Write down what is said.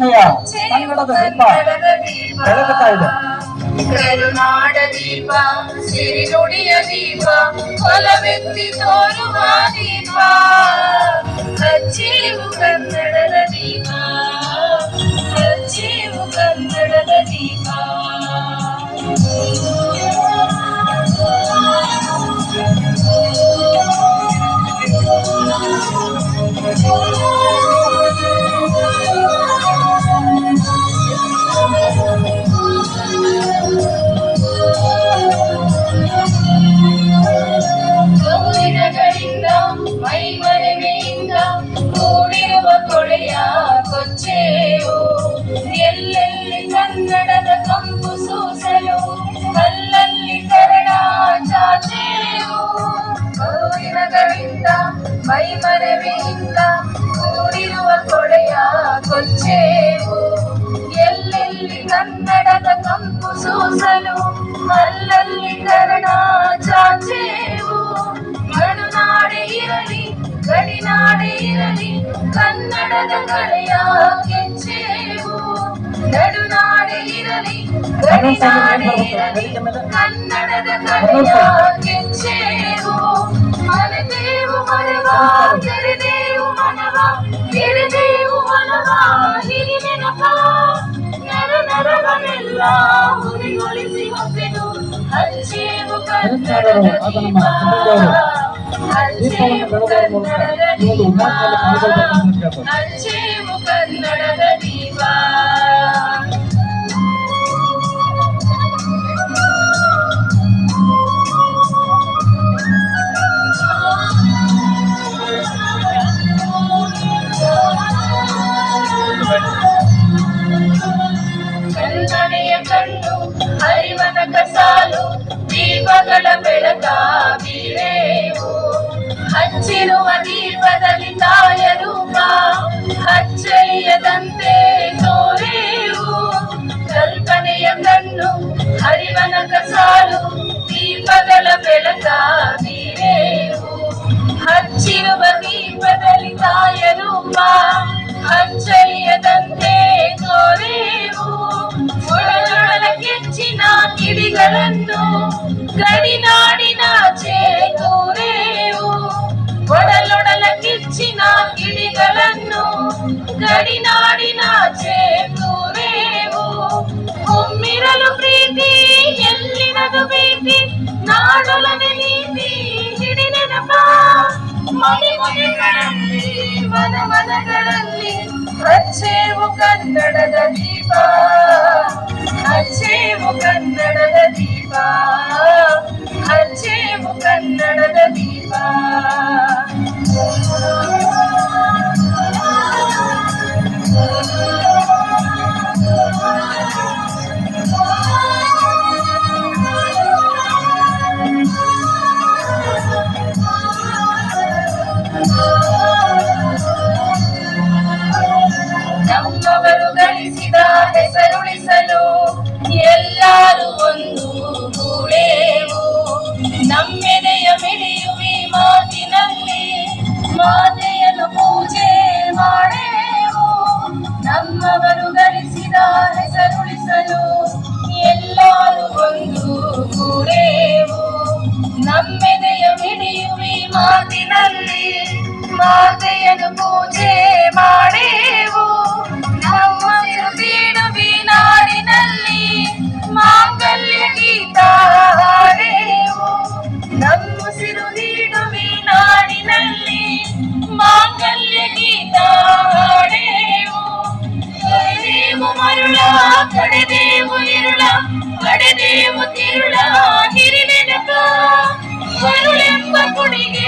ಪ್ರತಿಷ್ಠೆಯ ಕನ್ನಡದ ದೀಪ ಬೆಳಗುತ್ತಾ ಇದೆ. ಕರುನಾಡ ದೀಪ, ಸಿರಿ ನುಡಿಯ ದೀಪ, ಒಲವೆತ್ತಿ ತೋರುವ ದೀಪ, ಹಚ್ಚೇವು ಕನ್ನಡದ ದೀಪ, ಹಚ್ಚೇವು ಕನ್ನಡದ ದೀಪ. ಬಹುದಿನಗಳಿಂದ ಮೈಮರೆಮೆಯಿಂದ ಕೂಡಿರುವ ಕೊಳೆಯ ಕೊಚ್ಚೇವು, ಎಲ್ಲೆಲ್ಲಿ ಕನ್ನಡದ ಕಂಪು ಸೂಸಲು ಅಲ್ಲಲ್ಲಿ ಕನ್ನಡ ಚಾಚೇವು. ಬಹುದಿನಗಳಿಂದ ಮೈಮರೆಮೆಯಿಂದ ಕೂಡಿರುವ ಕೊಳೆಯ ಕೊಚ್ಚೇವು, ಎಲ್ಲೆಲ್ಲಿ ಕನ್ನಡದ ಕಂಪು ಸೂಸಲು ಅಲ್ಲಲ್ಲಿ ಕನ್ನಡ ಚಾಚೇವು. ಗಡುನಾಡೆ ಇರಲಿ ಗಡಿನಾಡೆ ಇರಲಿ ಕನ್ನಡದ ಕಲೆಯ ಕೆಚ್ಚೇವು, ನಡುನಾಡೆ ಇರಲಿ ಗಡಿನಾಡೆ ಇರಲಿ ಕನ್ನಡದ ಕಲೆಯ ಕೆಚ್ಚೇವು. ಮರೆದೇವು ಮನವ ತೆರೆದೇವು ಮನವ ಎಳೆದೇವು ಮನವ ಹಿರಿಮೆನಪ, ನರ ನರವನ್ನೆಲ್ಲ ಹುರಿಗೊಳಿಸಿ ಹೊಸೆದು ಹಚ್ಚೇವು ಕನ್ನಡದ ದೀಪ, ಹಚ್ಚೇವು ಕನ್ನಡದ ದೀಪ, ಹಚ್ಚೇವು ಕನ್ನಡದ ದೀಪ. ಕನ್ನಡೆಯ ಕಣ್ಣು ಹರಿವನ ಕಸಾಲು ದೀಪಗಳ ಬೆಳಕ ಬೀರೇವು, ಹಚ್ಚಿರುವ ದೀಪದಲ್ಲಿ ತಾಯ ರೂಪ ಅಚ್ಚಳಿಯದಂತೆ ತೋರೇವು. ಕಲ್ಪನೆಯ ಕಣ್ಣು ಹರಿವನ ಕಸಾಲು ದೀಪಗಳ ಬೆಳಕ ಬೀರೇವು, ಹಚ್ಚಿರುವ ದೀಪದಲ್ಲಿ ತಾಯ ರೂಪ ಅಚ್ಚಳಿಯದಂತೆ ತೋರೇವು. ಒಳಗೊಳಲ ಕೆಚ್ಚಿನ ಕಿಡಿಗಳನ್ನು ಗಡಿನಾಡಿನಾಚೆ ತೋರೇವು, ಒಡಲೊಡಲ ಕಿಚ್ಚಿನ ಕಿಡಿಗಳನ್ನು ಗಡಿನಾಡಿನಾಚೆ ತೋರೇವು. ಒಮ್ಮಿರಲು ಪ್ರೀತಿ ಎಲ್ಲಿನದು ಭೀತಿ, ನಾಡೊಲನೆ ನೀತಿ ಹಿಡಿ ನೆನಪ, ಮನೆ ಮನೆಗಳಲ್ಲಿ ಮನ ಮನಗಳಲ್ಲಿ ಹಚ್ಚೇವು ಕನ್ನಡದ ದೀಪ, ಹಚ್ಚೇವು ಕನ್ನಡದ ದೀಪ, ಹಚ್ಚೇವು ಕನ್ನಡದ ದೀಪ. ನಮ್ಮವರು ಗಳಿಸಿದ ಹೆಸರುಳಿಸಲು ಎಲ್ಲರೂ ಒಂದು ಗೂಡೇವು, ನಮ್ಮೆದೆಯ ಮಿಡಿಯುವಿ ಮಾತಿನಲ್ಲಿ ಮಾತೆಯನ್ನು ಪೂಜೆ ಮಾಡೇವು. ನಮ್ಮವರು ಗಳಿಸಿದ ಹೆಸರುಳಿಸಲು ಎಲ್ಲರೂ ಒಂದು ಗೂಡೇವು, ನಮ್ಮೆದೆಯ ಮಿಡಿಯುವಿ ಮಾತಿನಲ್ಲಿ ಮಾತೆಯನ್ನು ಪೂಜೆ ಮಾಡೇವು. ನಮ್ಮ ಸಿರುಬೀಡುವಿ ನಾಡಿನಲ್ಲಿ ಮಾಂಗಲ್ಯ ಗೀತ ಹಾಡೇವು, ನಮ್ಮ ಸಿರು ನೀಡುವಿ ನಾಡಿನಲ್ಲಿ ಮಾಂಗಲ್ಯ ಗೀತ ಹಾಡೇವು. ಕಡೆದೇವು ಮರುಳ ಕಡೆದೇವು ಇರುಳ ಕಡೆದೇವು ತಿರುಳ ಹಿರಿನೆನಕ, ಮರುಳೆಂಬ ಕುಡಿಗೆ